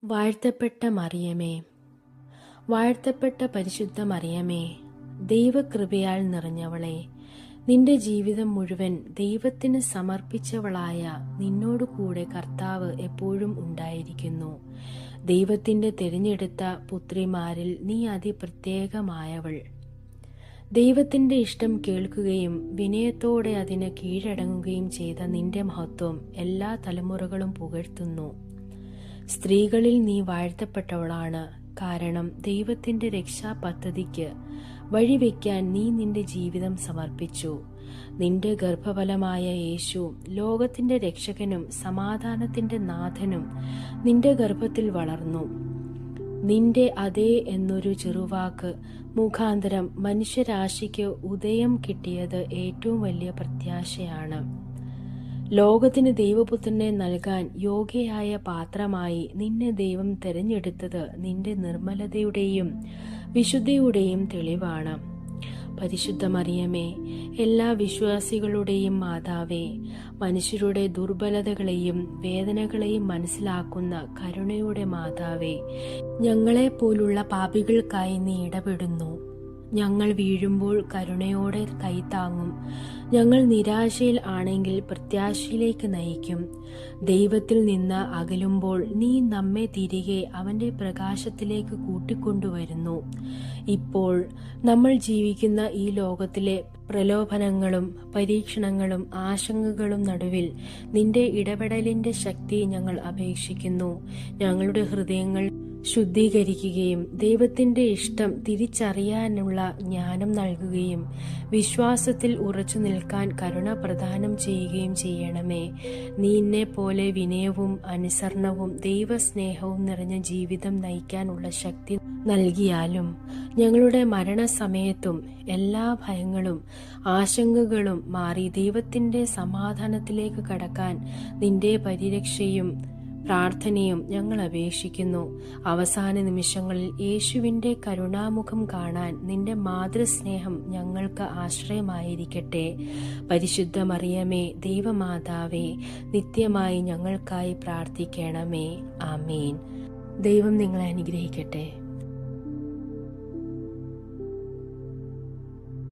വാഴ്ത്തപ്പെട്ട മറിയമേ, വാഴ്ത്തപ്പെട്ട പരിശുദ്ധ മറിയമേ, ദൈവകൃപയാൽ നിറഞ്ഞവളെ, നിന്റെ ജീവിതം മുഴുവൻ ദൈവത്തിന് സമർപ്പിച്ചവളായ നിന്നോടുകൂടെ കർത്താവ് എപ്പോഴും ഉണ്ടായിരിക്കുന്നു. ദൈവത്തിന്റെ തിരഞ്ഞെടുത്ത പുത്രിമാരിൽ നീ അതിപ്രത്യേകമായവൾ. ദൈവത്തിന്റെ ഇഷ്ടം കേൾക്കുകയും വിനയത്തോടെ അതിന് കീഴടങ്ങുകയും ചെയ്ത നിന്റെ മഹത്വം എല്ലാ തലമുറകളും പുകഴ്ത്തുന്നു. സ്ത്രീകളിൽ നീ വാഴ്ത്തപ്പെട്ടവളാണ്. കാരണം ദൈവത്തിന്റെ രക്ഷാ പദ്ധതിക്ക് വഴിവെക്കാൻ നീ നിന്റെ ജീവിതം സമർപ്പിച്ചു. നിന്റെ ഗർഭഫലമായ യേശു, ലോകത്തിന്റെ രക്ഷകനും സമാധാനത്തിന്റെ നാഥനും നിന്റെ ഗർഭത്തിൽ വളർന്നു. നിന്റെ അതേ എന്നൊരു ചെറുവാക്ക് മുഖാന്തരം മനുഷ്യരാശിക്ക് ഉദയം കിട്ടിയത് ഏറ്റവും വലിയ പ്രത്യാശയാണ്. ലോകത്തിന് ദൈവപുത്രനെ നൽകാൻ യോഗ്യയായ പാത്രമായി നിന്നെ ദൈവം തെരഞ്ഞെടുത്തത് നിന്റെ നിർമ്മലതയുടെയും വിശുദ്ധിയുടെയും തെളിവാണ്. പരിശുദ്ധ മറിയമേ, എല്ലാ വിശ്വാസികളുടെയും മാതാവേ, മനുഷ്യരുടെ ദുർബലതകളെയും വേദനകളെയും മനസ്സിലാക്കുന്ന കരുണയുടെ മാതാവേ, ഞങ്ങളെപ്പോലുള്ള പാപികൾക്കായി നീ ഇടപെടുന്നു. ഞങ്ങൾ വീഴുമ്പോൾ കരുണയോടെ കൈത്താങ്ങും. ഞങ്ങൾ നിരാശയിൽ ആണെങ്കിൽ പ്രത്യാശയിലേക്ക് നയിക്കും. ദൈവത്തിൽ നിന്ന് അകലുമ്പോൾ നീ നമ്മെ തിരികെ അവന്റെ പ്രകാശത്തിലേക്ക് കൂട്ടിക്കൊണ്ടുവരുന്നു. ഇപ്പോൾ നമ്മൾ ജീവിക്കുന്ന ഈ ലോകത്തിലെ പ്രലോഭനങ്ങളും പരീക്ഷണങ്ങളും ആശങ്കകളും നടുവിൽ നിന്റെ ഇടപെടലിന്റെ ശക്തി ഞങ്ങൾ അപേക്ഷിക്കുന്നു. ഞങ്ങളുടെ ഹൃദയങ്ങൾ ശുദ്ധീകരിക്കുകയും ദൈവത്തിന്റെ ഇഷ്ടം തിരിച്ചറിയാനുള്ള ജ്ഞാനം നൽകുകയും വിശ്വാസത്തിൽ ഉറച്ചു നിൽക്കാൻ കരുണ പ്രദാനം ചെയ്യുകയും ചെയ്യണമേ. നിന്നെ പോലെ വിനയവും അനുസരണവും ദൈവസ്നേഹവും നിറഞ്ഞ ജീവിതം നയിക്കാനുള്ള ശക്തി നൽകിയാലും ഞങ്ങളുടെ മരണസമയത്തും എല്ലാ ഭയങ്ങളും ആശങ്കകളും മാറി ദൈവത്തിന്റെ സമാധാനത്തിലേക്ക് കടക്കാൻ നിന്റെ പരിരക്ഷയും പ്രാർത്ഥനയും ഞങ്ങൾ അപേക്ഷിക്കുന്നു. അവസാന നിമിഷങ്ങളിൽ യേശുവിന്റെ കരുണാമുഖം കാണാൻ നിന്റെ മാതൃസ്നേഹം ഞങ്ങൾക്ക് ആശ്രയമായിരിക്കട്ടെ. പരിശുദ്ധ മറിയമേ, ദൈവമാതാവേ, നിത്യമായി ഞങ്ങൾക്കായി പ്രാർത്ഥിക്കണമേ. ആമേൻ. ദൈവം നിങ്ങളെ അനുഗ്രഹിക്കട്ടെ.